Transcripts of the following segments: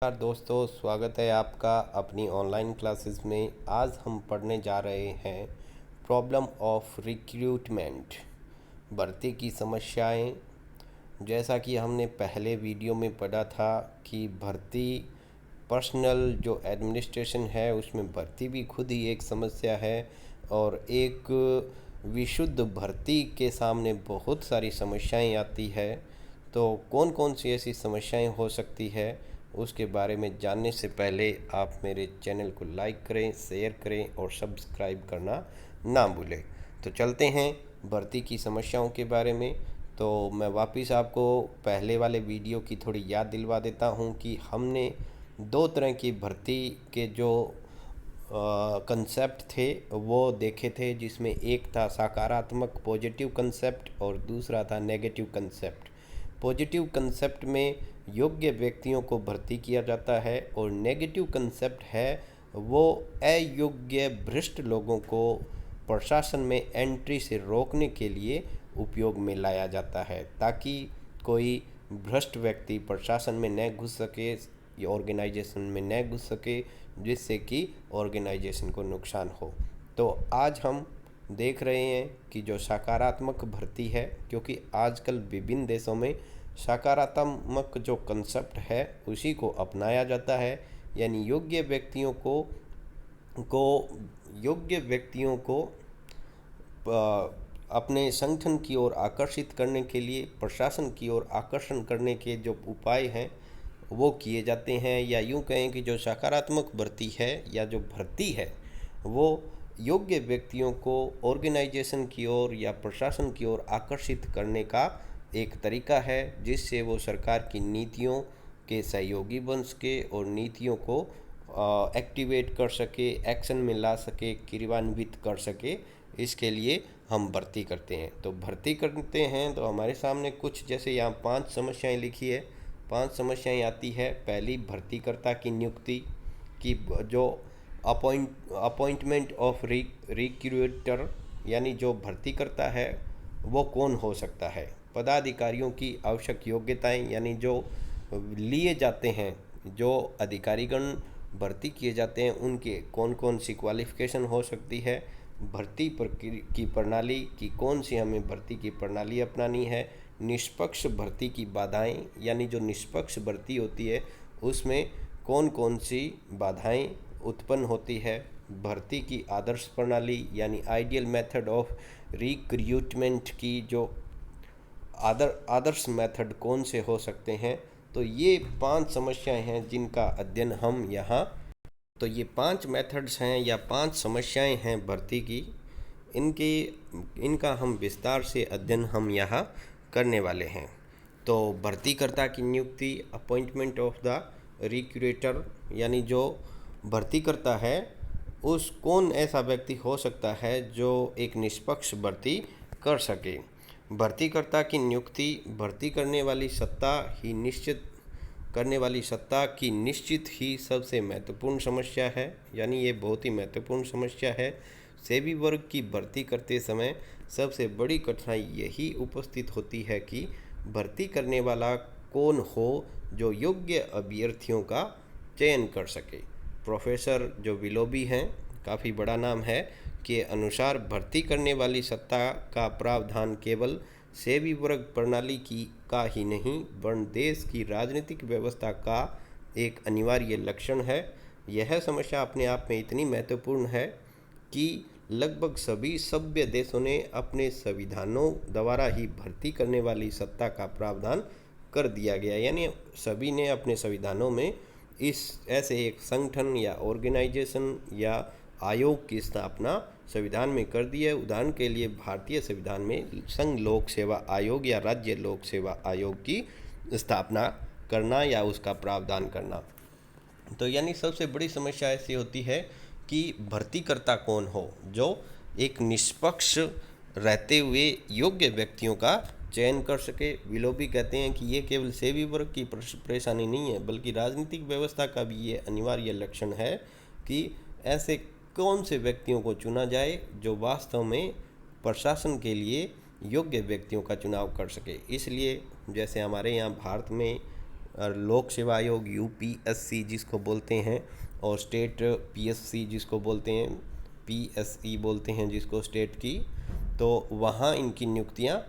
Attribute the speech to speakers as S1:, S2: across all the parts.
S1: नमस्कार दोस्तों, स्वागत है आपका अपनी ऑनलाइन क्लासेस में। आज हम पढ़ने जा रहे हैं प्रॉब्लम ऑफ रिक्रूटमेंट, भर्ती की समस्याएं। जैसा कि हमने पहले वीडियो में पढ़ा था कि भर्ती पर्सनल जो एडमिनिस्ट्रेशन है उसमें भर्ती भी खुद ही एक समस्या है और एक विशुद्ध भर्ती के सामने बहुत सारी समस्याएं आती है। तो कौन कौन सी ऐसी समस्याएं हो सकती है उसके बारे में जानने से पहले आप मेरे चैनल को लाइक करें, शेयर करें और सब्सक्राइब करना ना भूलें। तो चलते हैं भर्ती की समस्याओं के बारे में। तो मैं वापस आपको पहले वाले वीडियो की थोड़ी याद दिलवा देता हूं कि हमने दो तरह की भर्ती के जो कंसेप्ट थे वो देखे थे, जिसमें एक था सकारात्मक पॉजिटिव कंसेप्ट और दूसरा था नेगेटिव कंसेप्ट। पॉजिटिव कंसेप्ट में योग्य व्यक्तियों को भर्ती किया जाता है और नेगेटिव कंसेप्ट है वो अयोग्य भ्रष्ट लोगों को प्रशासन में एंट्री से रोकने के लिए उपयोग में लाया जाता है, ताकि कोई भ्रष्ट व्यक्ति प्रशासन में न घुस सके, ऑर्गेनाइजेशन में न घुस सके, जिससे कि ऑर्गेनाइजेशन को नुकसान हो। तो आज हम देख रहे हैं कि जो सकारात्मक भर्ती है, क्योंकि आजकल विभिन्न देशों में सकारात्मक जो कंसेप्ट है उसी को अपनाया जाता है, यानी योग्य व्यक्तियों को अपने संगठन की ओर आकर्षित करने के लिए, प्रशासन की ओर आकर्षण करने के जो उपाय हैं वो किए जाते हैं। या यूँ कहें कि जो सकारात्मक भर्ती है या जो भर्ती है वो योग्य व्यक्तियों को ऑर्गेनाइजेशन की ओर या प्रशासन की ओर आकर्षित करने का एक तरीका है, जिससे वो सरकार की नीतियों के सहयोगी बन सके और नीतियों को एक्टिवेट कर सके, एक्शन में ला सके, क्रियान्वित कर सके। इसके लिए हम भर्ती करते हैं। तो भर्ती करते हैं तो हमारे सामने कुछ, जैसे यहाँ 5 समस्याएं लिखी है, 5 समस्याएं आती है। पहली, भर्तीकर्ता की नियुक्ति की जो अपॉइंटमेंट ऑफ रिक्रूटर, यानी जो भर्ती करता है वो कौन हो सकता है। पदाधिकारियों की आवश्यक योग्यताएं, यानी जो लिए जाते हैं, जो अधिकारीगण भर्ती किए जाते हैं उनके कौन कौन सी क्वालिफ़िकेशन हो सकती है। भर्ती की प्रणाली की कौन सी हमें भर्ती की प्रणाली अपनानी है। निष्पक्ष भर्ती की बाधाएं, यानी जो निष्पक्ष भर्ती होती है उसमें कौन कौन सी बाधाएं उत्पन्न होती है। भर्ती की आदर्श प्रणाली, यानी आइडियल मेथड ऑफ रिक्रूटमेंट की जो आदर्श मेथड कौन से हो सकते हैं। तो ये 5 समस्याएं हैं जिनका अध्ययन हम यहाँ, तो ये 5 मेथड्स हैं या 5 समस्याएं हैं भर्ती की, इनका हम विस्तार से अध्ययन हम यहाँ करने वाले हैं। तो भर्तीकर्ता की नियुक्ति, अपॉइंटमेंट ऑफ द रिक्रूटर, यानी जो भर्ती करता है उस कौन ऐसा व्यक्ति हो सकता है जो एक निष्पक्ष भर्ती कर सके। भर्तीकर्ता की नियुक्ति, भर्ती करने वाली सत्ता की निश्चित ही सबसे महत्वपूर्ण समस्या है, यानी ये बहुत ही महत्वपूर्ण समस्या है। सेवी वर्ग की भर्ती करते समय सबसे बड़ी कठिनाई यही उपस्थित होती है कि भर्ती करने वाला कौन हो जो योग्य अभ्यर्थियों का चयन कर सके। प्रोफेसर जो विलोबी हैं, काफ़ी बड़ा नाम है, के अनुसार भर्ती करने वाली सत्ता का प्रावधान केवल सेवी वर्ग प्रणाली का ही नहीं वरन देश की राजनीतिक व्यवस्था का एक अनिवार्य लक्षण है। यह समस्या अपने आप में इतनी महत्वपूर्ण है कि लगभग सभी सभ्य देशों ने अपने संविधानों द्वारा ही भर्ती करने वाली सत्ता का प्रावधान कर दिया गया, यानी सभी ने अपने संविधानों में इस ऐसे एक संगठन या ऑर्गेनाइजेशन या आयोग की स्थापना संविधान में कर दी है। उदाहरण के लिए भारतीय संविधान में संघ लोक सेवा आयोग या राज्य लोक सेवा आयोग की स्थापना करना या उसका प्रावधान करना। तो यानी सबसे बड़ी समस्या ऐसी होती है कि भर्तीकर्ता कौन हो जो एक निष्पक्ष रहते हुए योग्य व्यक्तियों का चयन कर सके। विलोबी कहते हैं कि ये केवल सेवी वर्ग की परेशानी नहीं है बल्कि राजनीतिक व्यवस्था का भी ये अनिवार्य लक्षण है कि ऐसे कौन से व्यक्तियों को चुना जाए जो वास्तव में प्रशासन के लिए योग्य व्यक्तियों का चुनाव कर सके। इसलिए जैसे हमारे यहाँ भारत में लोक सेवा आयोग यूपीएससी जिसको बोलते हैं, और स्टेट पीएससी जिसको बोलते हैं, पीएसई बोलते हैं जिसको स्टेट की, तो वहाँ इनकी नियुक्तियाँ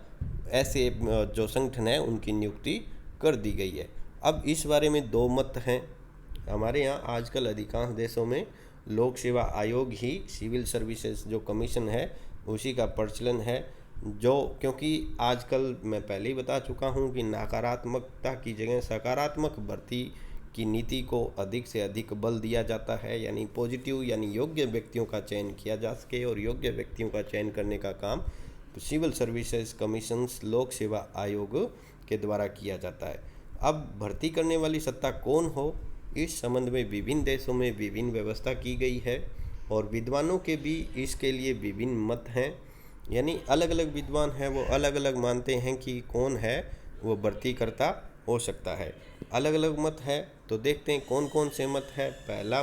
S1: ऐसे जो संगठन है उनकी नियुक्ति कर दी गई है। अब इस बारे में दो मत हैं हमारे यहाँ। आजकल अधिकांश देशों में लोक सेवा आयोग ही, सिविल सर्विसेज जो कमीशन है उसी का प्रचलन है, जो क्योंकि आजकल मैं पहले ही बता चुका हूँ कि नकारात्मकता की जगह सकारात्मक भर्ती की नीति को अधिक से अधिक बल दिया जाता है, यानी पॉजिटिव, यानी योग्य व्यक्तियों का चयन किया जा सके, और योग्य व्यक्तियों का चयन करने का काम सिविल सर्विसेज कमीशंस लोक सेवा आयोग के द्वारा किया जाता है। अब भर्ती करने वाली सत्ता कौन हो, इस संबंध में विभिन्न देशों में विभिन्न व्यवस्था की गई है, और विद्वानों के भी इसके लिए विभिन्न मत हैं, यानी अलग अलग विद्वान हैं वो अलग अलग मानते हैं कि कौन है वो भर्ती करता हो सकता है। अलग अलग मत है, तो देखते हैं कौन कौन से मत है। पहला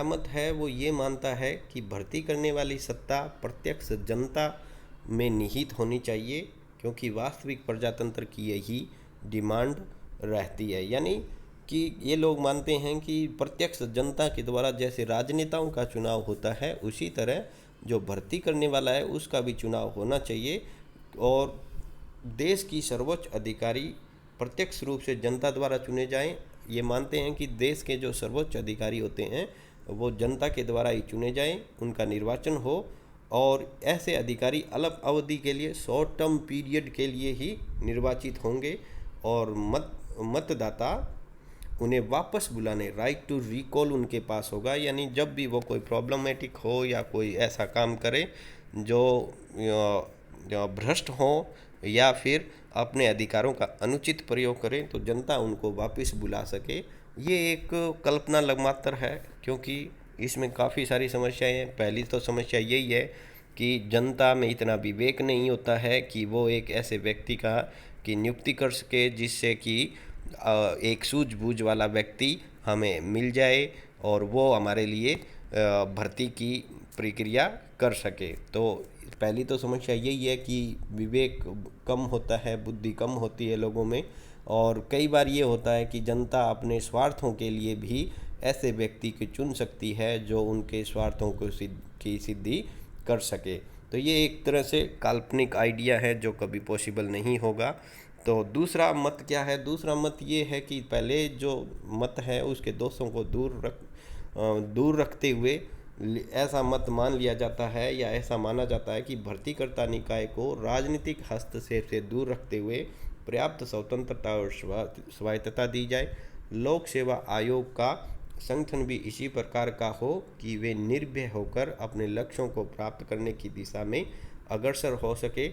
S1: मत है वो ये मानता है कि भर्ती करने वाली सत्ता प्रत्यक्ष जनता में निहित होनी चाहिए, क्योंकि वास्तविक प्रजातंत्र की यही डिमांड रहती है। यानी कि ये लोग मानते हैं कि प्रत्यक्ष जनता के द्वारा जैसे राजनेताओं का चुनाव होता है, उसी तरह जो भर्ती करने वाला है उसका भी चुनाव होना चाहिए, और देश की सर्वोच्च अधिकारी प्रत्यक्ष रूप से जनता द्वारा चुने जाएं। ये मानते हैं कि देश के जो सर्वोच्च अधिकारी होते हैं वो जनता के द्वारा ही चुने जाएं, उनका निर्वाचन हो, और ऐसे अधिकारी अल्प अवधि के लिए, शॉर्ट टर्म पीरियड के लिए ही निर्वाचित होंगे, और मतदाता उन्हें वापस बुलाने, राइट टू रिकॉल उनके पास होगा। यानी जब भी वो कोई प्रॉब्लमेटिक हो या कोई ऐसा काम करे जो भ्रष्ट हो या फिर अपने अधिकारों का अनुचित प्रयोग करें, तो जनता उनको वापस बुला सके। ये एक कल्पना मात्र है, क्योंकि इसमें काफ़ी सारी समस्याएं हैं। पहली तो समस्या यही है कि जनता में इतना विवेक नहीं होता है कि वो एक ऐसे व्यक्ति की नियुक्ति कर सके जिससे कि एक सूझबूझ वाला व्यक्ति हमें मिल जाए और वो हमारे लिए भर्ती की प्रक्रिया कर सके। तो पहली तो समस्या यही है कि विवेक कम होता है, बुद्धि कम होती है लोगों में, और कई बार ये होता है कि जनता अपने स्वार्थों के लिए भी ऐसे व्यक्ति को चुन सकती है जो उनके स्वार्थों को की सिद्धि कर सके। तो ये एक तरह से काल्पनिक आइडिया है जो कभी पॉसिबल नहीं होगा। तो दूसरा मत क्या है? दूसरा मत ये है कि पहले जो मत है उसके दोषों को दूर रखते हुए ऐसा मत मान लिया जाता है या ऐसा माना जाता है कि भर्तीकर्ता निकाय को राजनीतिक हस्तक्षेप से दूर रखते हुए पर्याप्त स्वतंत्रता और स्वायत्तता दी जाए। लोक सेवा आयोग का संगठन भी इसी प्रकार का हो कि वे निर्भय होकर अपने लक्ष्यों को प्राप्त करने की दिशा में अग्रसर हो सके।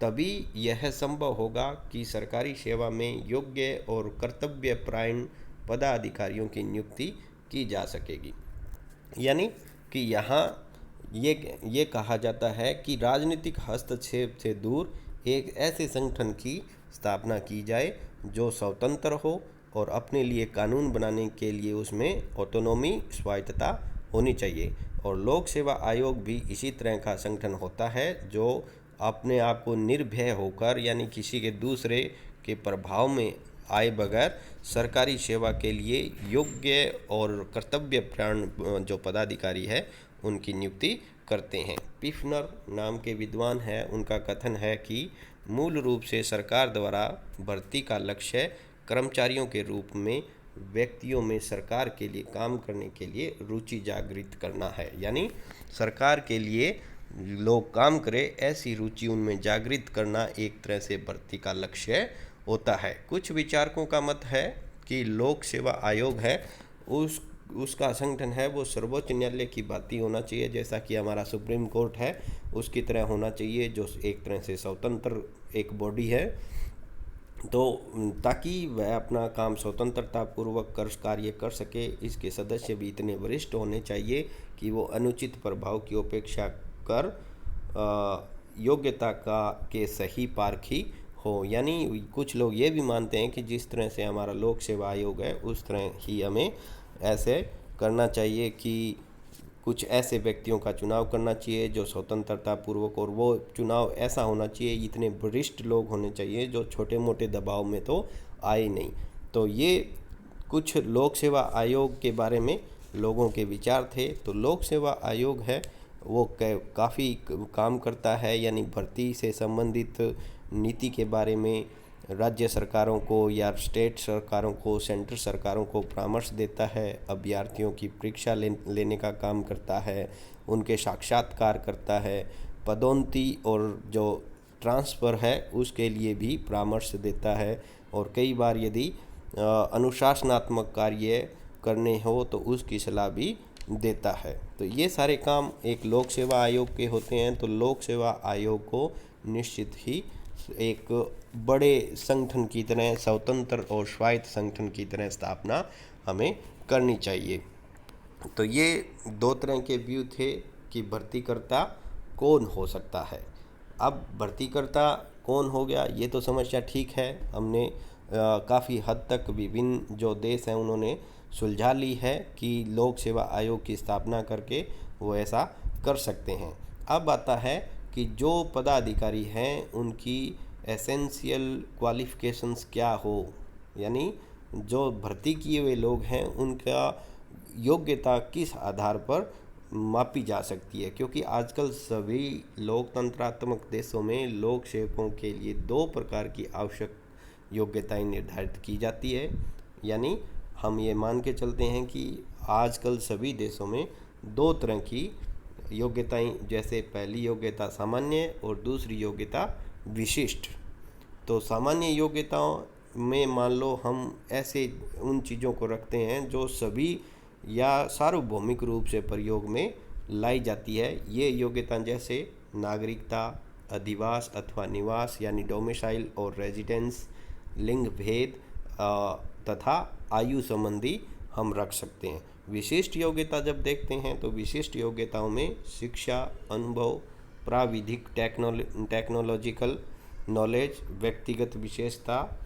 S1: तभी यह संभव होगा कि सरकारी सेवा में योग्य और कर्तव्यपरायण पदाधिकारियों की नियुक्ति की जा सकेगी। यानी कि यहाँ ये कहा जाता है कि राजनीतिक हस्तक्षेप से दूर एक ऐसे संगठन की स्थापना की जाए जो स्वतंत्र हो और अपने लिए कानून बनाने के लिए उसमें ऑटोनॉमी, स्वायत्तता होनी चाहिए। और लोक सेवा आयोग भी इसी तरह का संगठन होता है जो अपने आप को निर्भय होकर, यानी किसी के दूसरे के प्रभाव में आए बगैर सरकारी सेवा के लिए योग्य और कर्तव्यपरायण जो पदाधिकारी है उनकी नियुक्ति करते हैं। पिफनर नाम के विद्वान हैं, उनका कथन है कि मूल रूप से सरकार द्वारा भर्ती का लक्ष्य कर्मचारियों के रूप में व्यक्तियों में सरकार के लिए काम करने के लिए रुचि जागृत करना है। यानी सरकार के लिए लोग काम करें, ऐसी रुचि उनमें जागृत करना एक तरह से भर्ती का लक्ष्य होता है। कुछ विचारकों का मत है कि लोक सेवा आयोग है उसका संगठन है वो सर्वोच्च न्यायालय की भांति होना चाहिए, जैसा कि हमारा सुप्रीम कोर्ट है उसकी तरह होना चाहिए, जो एक तरह से स्वतंत्र एक बॉडी है, तो ताकि वह अपना काम स्वतंत्रतापूर्वक कार्य कर सके। इसके सदस्य भी इतने वरिष्ठ होने चाहिए कि वो अनुचित प्रभाव की उपेक्षा कर योग्यता के सही पारखी हो। यानी कुछ लोग ये भी मानते हैं कि जिस तरह से हमारा लोक सेवा आयोग है उस तरह ही हमें ऐसे करना चाहिए कि कुछ ऐसे व्यक्तियों का चुनाव करना चाहिए जो स्वतंत्रता पूर्वक, और वो चुनाव ऐसा होना चाहिए, इतने वरिष्ठ लोग होने चाहिए जो छोटे मोटे दबाव में तो आए नहीं। तो ये कुछ लोक सेवा आयोग के बारे में लोगों के विचार थे। तो लोक सेवा आयोग है वो काफ़ी काम करता है, यानी भर्ती से संबंधित नीति के बारे में राज्य सरकारों को या स्टेट सरकारों को, सेंट्रल सरकारों को परामर्श देता है, अभ्यर्थियों की परीक्षा लेने का काम करता है, उनके साक्षात्कार करता है, पदोन्नति और जो ट्रांसफ़र है उसके लिए भी परामर्श देता है, और कई बार यदि अनुशासनात्मक कार्य करने हो तो उसकी सलाह भी देता है। तो ये सारे काम एक लोक सेवा आयोग के होते हैं। तो लोक सेवा आयोग को निश्चित ही एक बड़े संगठन की तरह, स्वतंत्र और स्वायत्त संगठन की तरह स्थापना हमें करनी चाहिए। तो ये दो तरह के व्यू थे कि भर्तीकर्ता कौन हो सकता है। अब भर्तीकर्ता कौन हो गया ये तो समस्या ठीक है, हमने काफ़ी हद तक विभिन्न जो देश हैं उन्होंने सुलझा ली है कि लोक सेवा आयोग की स्थापना करके वो ऐसा कर सकते हैं। अब आता है कि जो पदाधिकारी हैं उनकी एसेंशियल क्वालिफ़िकेशंस क्या हो, यानी जो भर्ती किए हुए लोग हैं उनका योग्यता किस आधार पर मापी जा सकती है। क्योंकि आजकल सभी लोकतंत्रात्मक देशों में लोक सेवकों के लिए दो प्रकार की आवश्यक योग्यताएं निर्धारित की जाती है। यानी हम ये मान के चलते हैं कि आजकल सभी देशों में दो तरह की योग्यताएं, जैसे पहली योग्यता सामान्य और दूसरी योग्यता विशिष्ट। तो सामान्य योग्यताओं में मान लो हम ऐसे उन चीज़ों को रखते हैं जो सभी या सार्वभौमिक रूप से प्रयोग में लाई जाती है। ये योग्यता जैसे नागरिकता, अधिवास अथवा निवास यानी डोमिसाइल और रेजिडेंस, लिंग भेद तथा आयु संबंधी हम रख सकते हैं। विशिष्ट योग्यता जब देखते हैं तो विशिष्ट योग्यताओं में शिक्षा, अनुभव, प्राविधिक टेक्नोलॉजिकल नॉलेज, व्यक्तिगत विशेषता,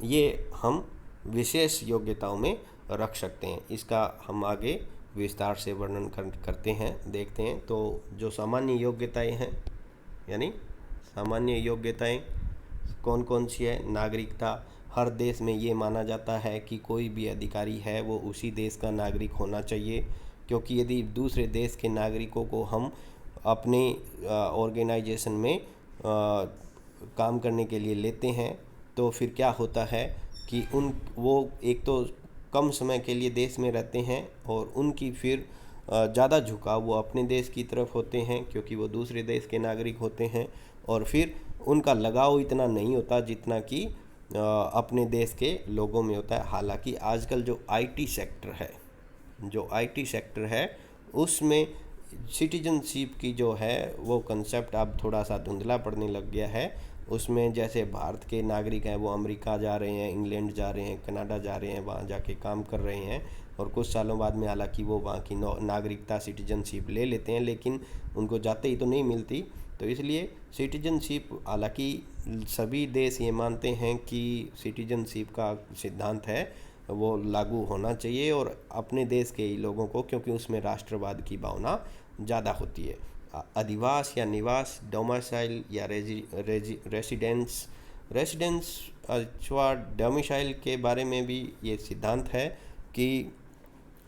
S1: ये हम विशेष योग्यताओं में रख सकते हैं। इसका हम आगे विस्तार से वर्णन करते हैं, देखते हैं। तो जो सामान्य योग्यताएं हैं, यानी सामान्य योग्यताएं कौन कौन सी है। नागरिकता, हर देश में ये माना जाता है कि कोई भी अधिकारी है वो उसी देश का नागरिक होना चाहिए, क्योंकि यदि दूसरे देश के नागरिकों को हम अपने ऑर्गेनाइजेशन में काम करने के लिए लेते हैं तो फिर क्या होता है कि वो एक तो कम समय के लिए देश में रहते हैं और उनकी फिर ज़्यादा झुकाव वो अपने देश की तरफ होते हैं क्योंकि वो दूसरे देश के नागरिक होते हैं, और फिर उनका लगाव इतना नहीं होता जितना कि अपने देश के लोगों में होता है। हालांकि आजकल जो आईटी सेक्टर है उसमें सिटीजनशिप की जो है वो कंसेप्ट अब थोड़ा सा धुंधला पड़ने लग गया है। उसमें जैसे भारत के नागरिक हैं वो अमेरिका जा रहे हैं, इंग्लैंड जा रहे हैं, कनाडा जा रहे हैं, वहाँ जाके काम कर रहे हैं, और कुछ सालों बाद में हालांकि वो वहाँ की नागरिकता सिटीजनशिप ले लेते हैं, लेकिन उनको जाते ही तो नहीं मिलती। तो इसलिए सिटीजनशिप, हालांकि सभी देश ये मानते हैं कि सिटीजनशिप का सिद्धांत है वो लागू होना चाहिए और अपने देश के ही लोगों को, क्योंकि उसमें राष्ट्रवाद की भावना ज़्यादा होती है। अधिवास या निवास, डोमिसाइल या रेसिडेंस अथवा डोमिसाइल के बारे में भी ये सिद्धांत है कि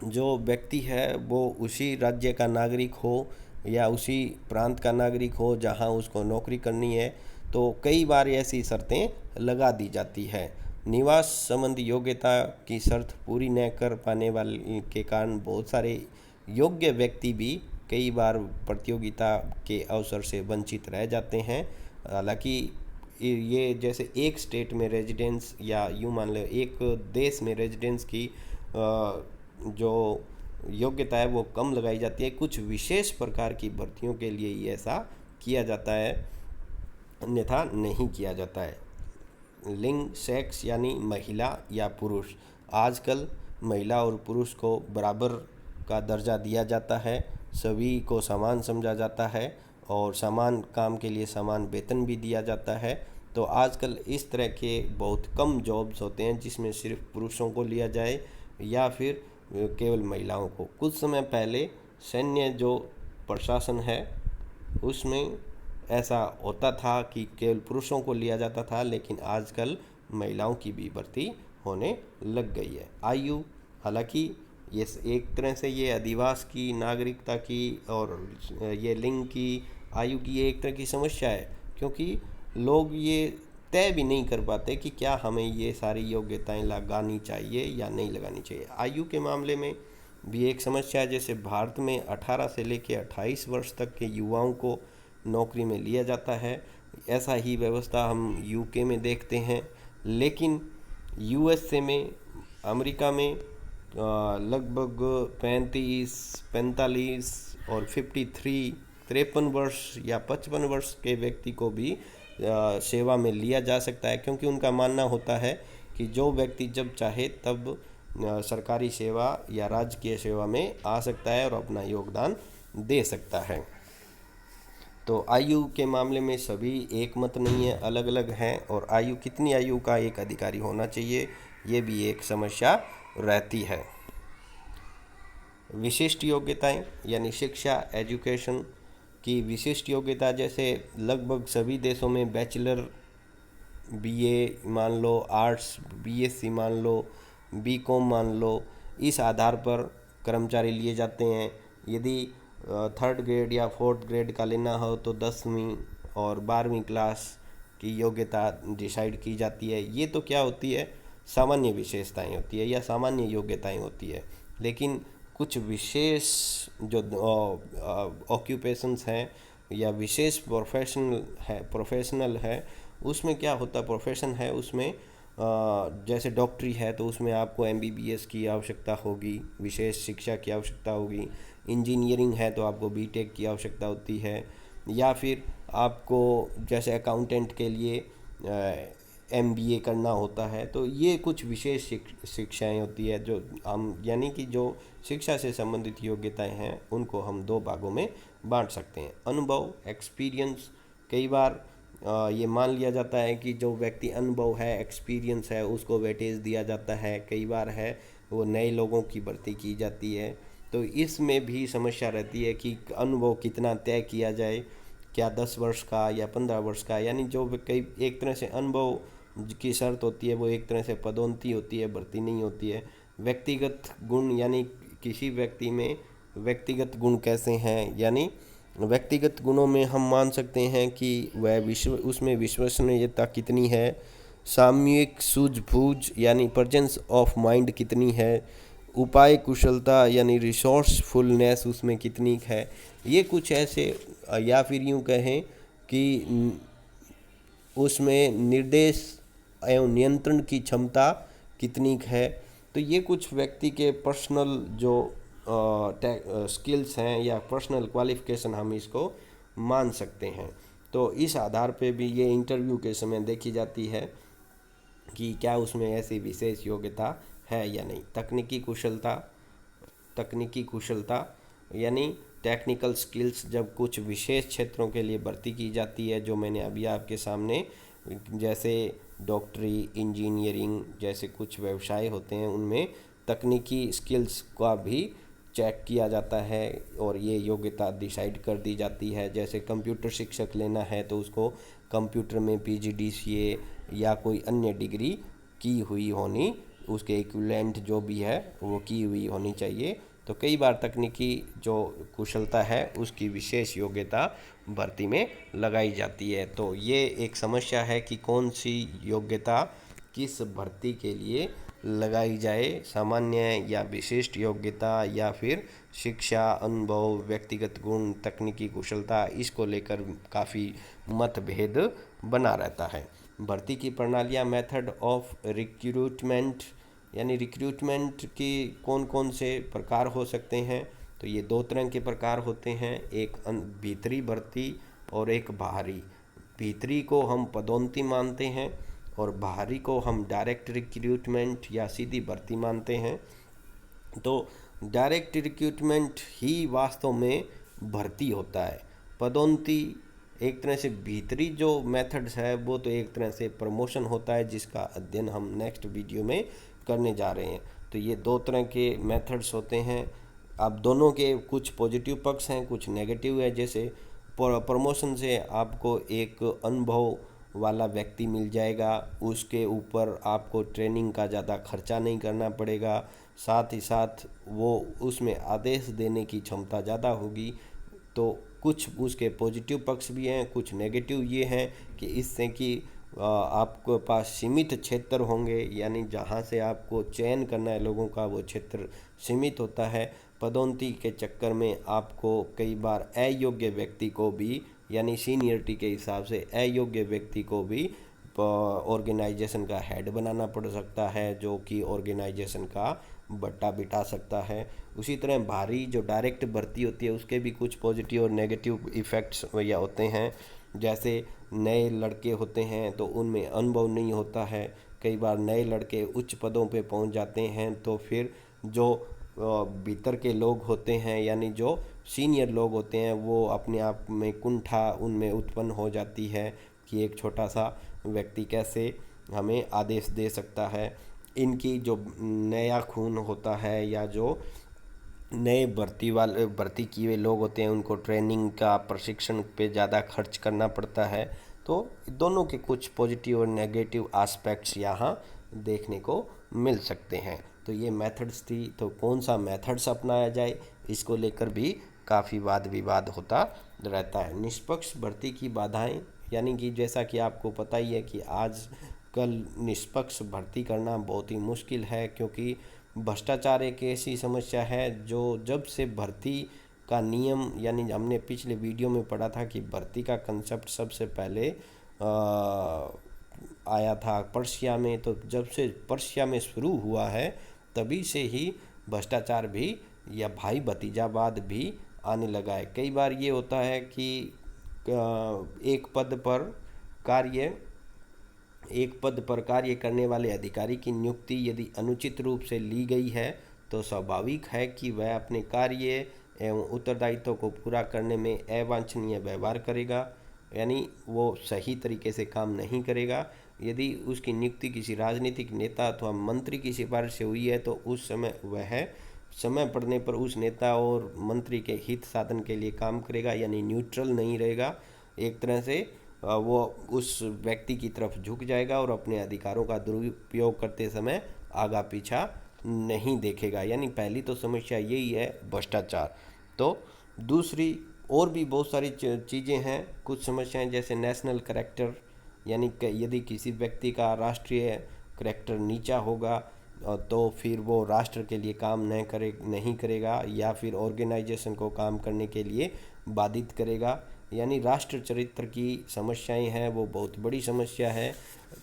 S1: जो व्यक्ति है वो उसी राज्य का नागरिक हो या उसी प्रांत का नागरिक हो जहां उसको नौकरी करनी है। तो कई बार ऐसी शर्तें लगा दी जाती है। निवास संबंधी योग्यता की शर्त पूरी न कर पाने वाले के कारण बहुत सारे योग्य व्यक्ति भी कई बार प्रतियोगिता के अवसर से वंचित रह जाते हैं। हालांकि ये जैसे एक स्टेट में रेजिडेंस या यूँ मान लो एक देश में रेजिडेंस की जो योग्यता है वो कम लगाई जाती है। कुछ विशेष प्रकार की भर्तियों के लिए ही ऐसा किया जाता है, अन्यथा नहीं किया जाता है। लिंग, सेक्स यानी महिला या पुरुष, आजकल महिला और पुरुष को बराबर का दर्जा दिया जाता है, सभी को समान समझा जाता है और समान काम के लिए समान वेतन भी दिया जाता है। तो आजकल इस तरह के बहुत कम जॉब्स होते हैं जिसमें सिर्फ पुरुषों को लिया जाए या फिर केवल महिलाओं को। कुछ समय पहले सैन्य जो प्रशासन है उसमें ऐसा होता था कि केवल पुरुषों को लिया जाता था, लेकिन आजकल महिलाओं की भी भर्ती होने लग गई है। आयु, हालांकि ये एक तरह से ये अधिवास की, नागरिकता की और ये लिंग की, आयु की ये एक तरह की समस्या है, क्योंकि लोग ये तय भी नहीं कर पाते कि क्या हमें ये सारी योग्यताएं लगानी चाहिए या नहीं लगानी चाहिए। आयु के मामले में भी एक समस्या है। जैसे भारत में 18 से लेकर 28 वर्ष तक के युवाओं को नौकरी में लिया जाता है। ऐसा ही व्यवस्था हम यूके में देखते हैं, लेकिन यूएसए में, अमेरिका में लगभग 35, 45 और 53, 53 वर्ष या 55 वर्ष के व्यक्ति को भी सेवा में लिया जा सकता है, क्योंकि उनका मानना होता है कि जो व्यक्ति जब चाहे तब सरकारी सेवा या राजकीय सेवा में आ सकता है और अपना योगदान दे सकता है। तो आयु के मामले में सभी एक मत नहीं है, अलग अलग हैं, और आयु, कितनी आयु का एक अधिकारी होना चाहिए, ये भी एक समस्या रहती है। विशिष्ट योग्यताएं यानी शिक्षा, एजुकेशन की विशिष्ट योग्यता, जैसे लगभग सभी देशों में बैचलर, बीए मान लो, आर्ट्स बीएससी मान लो, बीकॉम मान लो, इस आधार पर कर्मचारी लिए जाते हैं। यदि 3rd ग्रेड या 4th ग्रेड का लेना हो तो 10वीं और 12वीं क्लास की योग्यता डिसाइड की जाती है। ये तो क्या होती है, सामान्य विशेषताएं होती है या सामान्य योग्यताएं होती है। लेकिन कुछ विशेष जो ऑक्यूपेशंस हैं या विशेष प्रोफेशनल है, उसमें क्या होता है, प्रोफेशन है उसमें जैसे डॉक्टरी है तो उसमें आपको एमबीबीएस की आवश्यकता होगी, विशेष शिक्षा की आवश्यकता होगी। इंजीनियरिंग है तो आपको बीटेक की आवश्यकता होती है, या फिर आपको जैसे अकाउंटेंट के लिए एमबीए करना होता है। तो ये कुछ विशेष शिक्षाएं होती है जो हम, यानी कि जो शिक्षा से संबंधित योग्यताएं हैं, उनको हम 2 भागों में बांट सकते हैं। अनुभव, एक्सपीरियंस, कई बार ये मान लिया जाता है कि जो व्यक्ति अनुभव है, एक्सपीरियंस है, उसको वेटेज दिया जाता है। कई बार है वो नए लोगों की भर्ती की जाती है। तो इसमें भी समस्या रहती है कि अनुभव कितना तय किया जाए, क्या 10 वर्ष का या 15 वर्ष का, यानी जो कई एक तरह से अनुभव की शर्त होती है वो एक तरह से पदोन्नति होती है, भर्ती नहीं होती है। व्यक्तिगत गुण, यानी किसी व्यक्ति में व्यक्तिगत गुण कैसे हैं, यानी व्यक्तिगत गुणों में हम मान सकते हैं कि वह उसमें विश्वसनीयता कितनी है, सामूहिक सूझबूझ यानी प्रेजेंस ऑफ माइंड कितनी है, उपाय कुशलता यानी रिसोर्सफुलनेस उसमें कितनी है। ये कुछ ऐसे, या फिर यूँ कहें कि उसमें निर्देश एवं नियंत्रण की क्षमता कितनी है। तो ये कुछ व्यक्ति के पर्सनल जो स्किल्स हैं या पर्सनल क्वालिफिकेशन हम इसको मान सकते हैं। तो इस आधार पे भी ये इंटरव्यू के समय देखी जाती है कि क्या उसमें ऐसी विशेष योग्यता है या नहीं। तकनीकी कुशलता यानी टेक्निकल स्किल्स, जब कुछ विशेष क्षेत्रों के लिए भर्ती की जाती है, जो मैंने अभी आपके सामने, जैसे डॉक्टरी, इंजीनियरिंग जैसे कुछ व्यवसाय होते हैं, उनमें तकनीकी स्किल्स का भी चेक किया जाता है और ये योग्यता डिसाइड कर दी जाती है। जैसे कंप्यूटर शिक्षक लेना है तो उसको कंप्यूटर में पीजीडीसीए या कोई अन्य डिग्री की हुई होनी, उसके इक्विवेलेंट जो भी है वो की हुई होनी चाहिए। तो कई बार तकनीकी जो कुशलता है उसकी विशेष योग्यता भर्ती में लगाई जाती है। तो ये एक समस्या है कि कौन सी योग्यता किस भर्ती के लिए लगाई जाए, सामान्य या विशिष्ट योग्यता या फिर शिक्षा, अनुभव, व्यक्तिगत गुण, तकनीकी कुशलता, इसको लेकर काफ़ी मतभेद बना रहता है। भर्ती की प्रणालियाँ, मेथड ऑफ रिक्रूटमेंट यानी रिक्रूटमेंट की कौन कौन से प्रकार हो सकते हैं। तो ये 2 तरह के प्रकार होते हैं, एक भीतरी भर्ती और एक बाहरी। भीतरी को हम पदोन्नति मानते हैं और बाहरी को हम डायरेक्ट रिक्रूटमेंट या सीधी भर्ती मानते हैं। तो डायरेक्ट रिक्रूटमेंट ही वास्तव में भर्ती होता है। पदोन्नति एक तरह से भीतरी जो मेथड्स है वो तो एक तरह से प्रमोशन होता है, जिसका अध्ययन हम नेक्स्ट वीडियो में करने जा रहे हैं। तो ये 2 तरह के मेथड्स होते हैं। अब दोनों के कुछ पॉजिटिव पक्ष हैं, कुछ नेगेटिव है। जैसे प्रमोशन से आपको एक अनुभव वाला व्यक्ति मिल जाएगा, उसके ऊपर आपको ट्रेनिंग का ज़्यादा खर्चा नहीं करना पड़ेगा, साथ ही साथ वो उसमें आदेश देने की क्षमता ज़्यादा होगी। तो कुछ उसके पॉजिटिव पक्ष भी हैं, कुछ नेगेटिव ये हैं कि इससे कि आपके पास सीमित क्षेत्र होंगे, यानी जहाँ से आपको चयन करना है लोगों का वो क्षेत्र सीमित होता है। पदोन्नति के चक्कर में आपको कई बार अयोग्य व्यक्ति को भी, यानी सीनियरिटी के हिसाब से अयोग्य व्यक्ति को भी ऑर्गेनाइजेशन का हेड बनाना पड़ सकता है, जो कि ऑर्गेनाइजेशन का बट्टा बिठा सकता है। उसी तरह भारी जो डायरेक्ट भर्ती होती है उसके भी कुछ पॉजिटिव और नेगेटिव इफ़ेक्ट्स या होते हैं। जैसे नए लड़के होते हैं तो उनमें अनुभव नहीं होता है, कई बार नए लड़के उच्च पदों पे पहुंच जाते हैं तो फिर जो भीतर के लोग होते हैं, यानी जो सीनियर लोग होते हैं, वो अपने आप में कुंठा उनमें उत्पन्न हो जाती है कि एक छोटा सा व्यक्ति कैसे हमें आदेश दे सकता है। इनकी जो नया खून होता है या जो नए भर्ती किए हुए लोग होते हैं उनको ट्रेनिंग का प्रशिक्षण पे ज़्यादा खर्च करना पड़ता है। तो दोनों के कुछ पॉजिटिव और नेगेटिव एस्पेक्ट्स यहाँ देखने को मिल सकते हैं। तो ये मेथड्स थी, तो कौन सा मेथड्स अपनाया जाए इसको लेकर भी काफ़ी वाद विवाद होता रहता है। निष्पक्ष भर्ती की बाधाएं, यानी कि जैसा कि आपको पता ही है कि आज कल निष्पक्ष भर्ती करना बहुत ही मुश्किल है, क्योंकि भ्रष्टाचार एक ऐसी समस्या है जो जब से भर्ती का नियम, यानी हमने पिछले वीडियो में पढ़ा था कि भर्ती का कंसेप्ट सबसे पहले आया था पर्शिया में, तो जब से पर्शिया में शुरू हुआ है तभी से ही भ्रष्टाचार भी या भाई भतीजावाद भी आने लगा है। कई बार ये होता है कि एक पद पर कार्य करने वाले अधिकारी की नियुक्ति यदि अनुचित रूप से ली गई है तो स्वाभाविक है कि वह अपने कार्य एवं उत्तरदायित्व को पूरा करने में अवांछनीय व्यवहार करेगा, यानी वो सही तरीके से काम नहीं करेगा। यदि उसकी नियुक्ति किसी राजनीतिक नेता अथवा मंत्री की सिफारिश से हुई है तो उस समय वह समय पड़ने पर उस नेता और मंत्री के हित साधन के लिए काम करेगा, यानी न्यूट्रल नहीं रहेगा। एक तरह से वो उस व्यक्ति की तरफ झुक जाएगा और अपने अधिकारों का दुरुपयोग करते समय आगा पीछा नहीं देखेगा। यानी पहली तो समस्या यही है, भ्रष्टाचार। तो दूसरी और भी बहुत सारी चीज़ें हैं, कुछ समस्याएं जैसे नेशनल करैक्टर, यानी यदि किसी व्यक्ति का राष्ट्रीय करैक्टर नीचा होगा तो फिर वो राष्ट्र के लिए काम नहीं करेगा या फिर ऑर्गेनाइजेशन को काम करने के लिए बाधित करेगा। यानी राष्ट्र चरित्र की समस्याएं हैं, वो बहुत बड़ी समस्या है।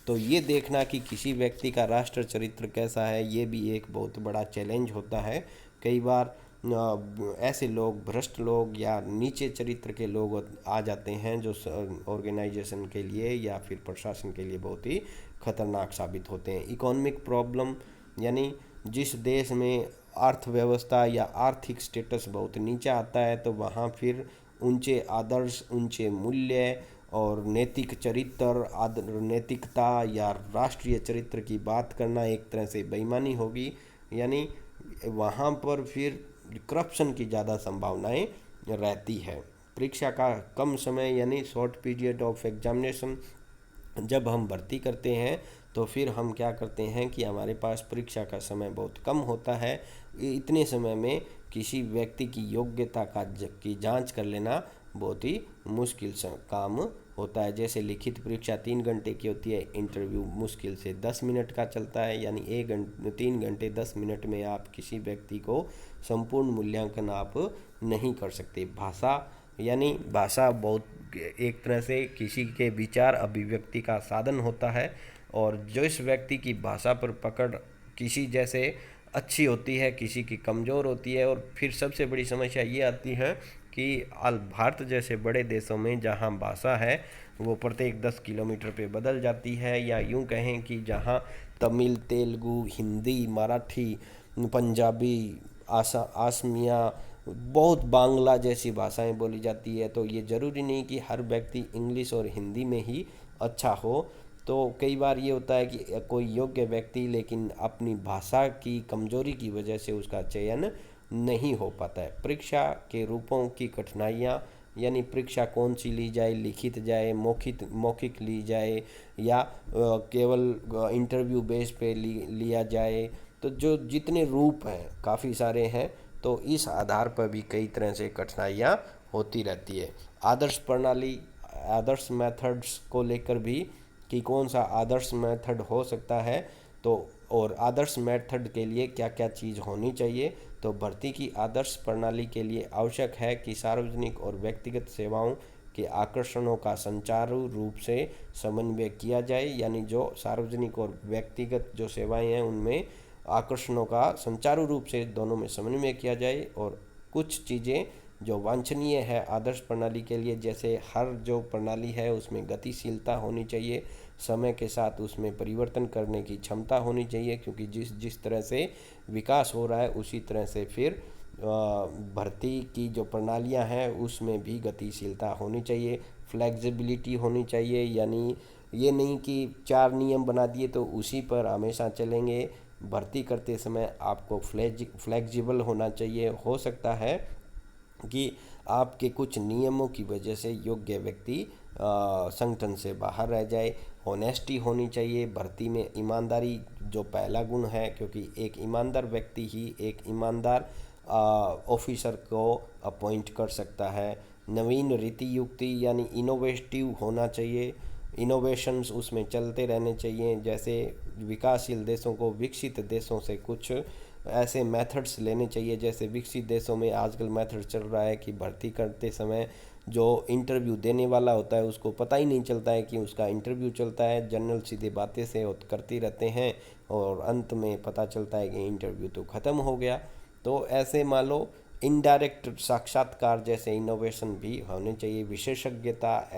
S1: तो ये देखना कि किसी व्यक्ति का राष्ट्र चरित्र कैसा है, ये भी एक बहुत बड़ा चैलेंज होता है। कई बार ऐसे लोग, भ्रष्ट लोग या नीचे चरित्र के लोग आ जाते हैं जो ऑर्गेनाइजेशन के लिए या फिर प्रशासन के लिए बहुत ही खतरनाक साबित होते हैं। इकोनॉमिक प्रॉब्लम, यानी जिस देश में अर्थव्यवस्था या आर्थिक स्टेटस बहुत नीचा आता है तो वहाँ फिर ऊंचे आदर्श, ऊंचे मूल्य और नैतिक चरित्र, नैतिकता या राष्ट्रीय चरित्र की बात करना एक तरह से बेईमानी होगी। यानी वहाँ पर फिर करप्शन की ज़्यादा संभावनाएं रहती है। परीक्षा का कम समय, यानी शॉर्ट पीरियड ऑफ एग्जामिनेशन, जब हम भर्ती करते हैं तो फिर हम क्या करते हैं कि हमारे पास परीक्षा का समय बहुत कम होता है। इतने समय में किसी व्यक्ति की योग्यता की जांच कर लेना बहुत ही मुश्किल काम होता है। जैसे लिखित परीक्षा 3 घंटे की होती है, इंटरव्यू मुश्किल से 10 मिनट का चलता है, यानी 3 घंटे 10 मिनट में आप किसी व्यक्ति को संपूर्ण मूल्यांकन आप नहीं कर सकते। भाषा, यानी भाषा बहुत एक तरह से किसी के विचार अभिव्यक्ति का साधन होता है, और जिस व्यक्ति की भाषा पर पकड़ किसी जैसे अच्छी होती है, किसी की कमज़ोर होती है। और फिर सबसे बड़ी समस्या ये आती है कि भारत जैसे बड़े देशों में जहाँ भाषा है वो प्रत्येक 10 किलोमीटर पे बदल जाती है, या यूँ कहें कि जहाँ तमिल, तेलुगु, हिंदी, मराठी, पंजाबी, आसमिया, बहुत बांग्ला जैसी भाषाएं बोली जाती है। तो ये ज़रूरी नहीं कि हर व्यक्ति इंग्लिश और हिंदी में ही अच्छा हो। तो कई बार ये होता है कि कोई योग्य व्यक्ति लेकिन अपनी भाषा की कमजोरी की वजह से उसका चयन नहीं हो पाता है। परीक्षा के रूपों की कठिनाइयाँ, यानी परीक्षा कौन सी ली जाए, लिखित जाए, मौखिक ली जाए, या केवल इंटरव्यू बेस पे लिया जाए, तो जो जितने रूप हैं काफ़ी सारे हैं, तो इस आधार पर भी कई तरह से कठिनाइयाँ होती रहती है। आदर्श प्रणाली, आदर्श मेथड्स को लेकर भी कि कौन सा आदर्श मेथड हो सकता है, तो और आदर्श मेथड के लिए क्या क्या चीज़ होनी चाहिए। तो भर्ती की आदर्श प्रणाली के लिए आवश्यक है कि सार्वजनिक और व्यक्तिगत सेवाओं के आकर्षणों का सुचारू रूप से समन्वय किया जाए, यानी जो सार्वजनिक और व्यक्तिगत जो सेवाएं हैं उनमें आकर्षणों का सुचारू रूप से दोनों में समन्वय किया जाए। और कुछ चीज़ें जो वांछनीय है आदर्श प्रणाली के लिए, जैसे हर जो प्रणाली है उसमें गतिशीलता होनी चाहिए, समय के साथ उसमें परिवर्तन करने की क्षमता होनी चाहिए, क्योंकि जिस जिस तरह से विकास हो रहा है उसी तरह से फिर भर्ती की जो प्रणालियां हैं उसमें भी गतिशीलता होनी चाहिए। फ्लेक्सिबिलिटी होनी चाहिए, यानी ये नहीं कि 4 नियम बना दिए तो उसी पर हमेशा चलेंगे। भर्ती करते समय आपको फ्लेक्सिबल होना चाहिए। हो सकता है कि आपके कुछ नियमों की वजह से योग्य व्यक्ति संगठन से बाहर रह जाए। होनेस्टी होनी चाहिए भर्ती में, ईमानदारी जो पहला गुण है, क्योंकि एक ईमानदार व्यक्ति ही एक ईमानदार ऑफिसर को अपॉइंट कर सकता है। नवीन रीति युक्ति यानी इनोवेटिव होना चाहिए, इनोवेशंस उसमें चलते रहने चाहिए। जैसे विकासशील देशों को विकसित देशों से कुछ ऐसे मेथड्स लेने चाहिए। जैसे विकसित देशों में आजकल मेथड चल रहा है कि भर्ती करते समय जो इंटरव्यू देने वाला होता है उसको पता ही नहीं चलता है कि उसका इंटरव्यू चलता है। जनरल सीधे बातें से करते रहते हैं और अंत में पता चलता है कि इंटरव्यू तो ख़त्म हो गया। तो ऐसे मान लो इनडायरेक्ट साक्षात्कार जैसे इनोवेशन भी होने चाहिए। विशेषज्ञता,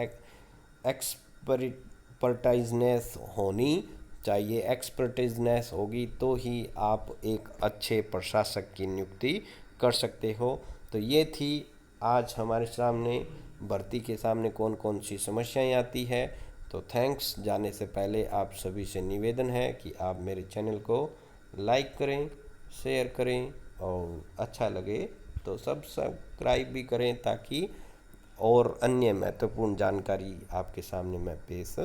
S1: एक्सपर्टाइजनेस होनी चाहिए। एक्सपर्टाइजनेस होगी तो ही आप एक अच्छे प्रशासक की नियुक्ति कर सकते हो। तो ये थी आज हमारे सामने भर्ती के सामने कौन कौन सी समस्याएं आती है। तो थैंक्स। जाने से पहले आप सभी से निवेदन है कि आप मेरे चैनल को लाइक करें, शेयर करें और अच्छा लगे तो सब्सक्राइब भी करें, ताकि और अन्य महत्वपूर्ण जानकारी आपके सामने मैं पेश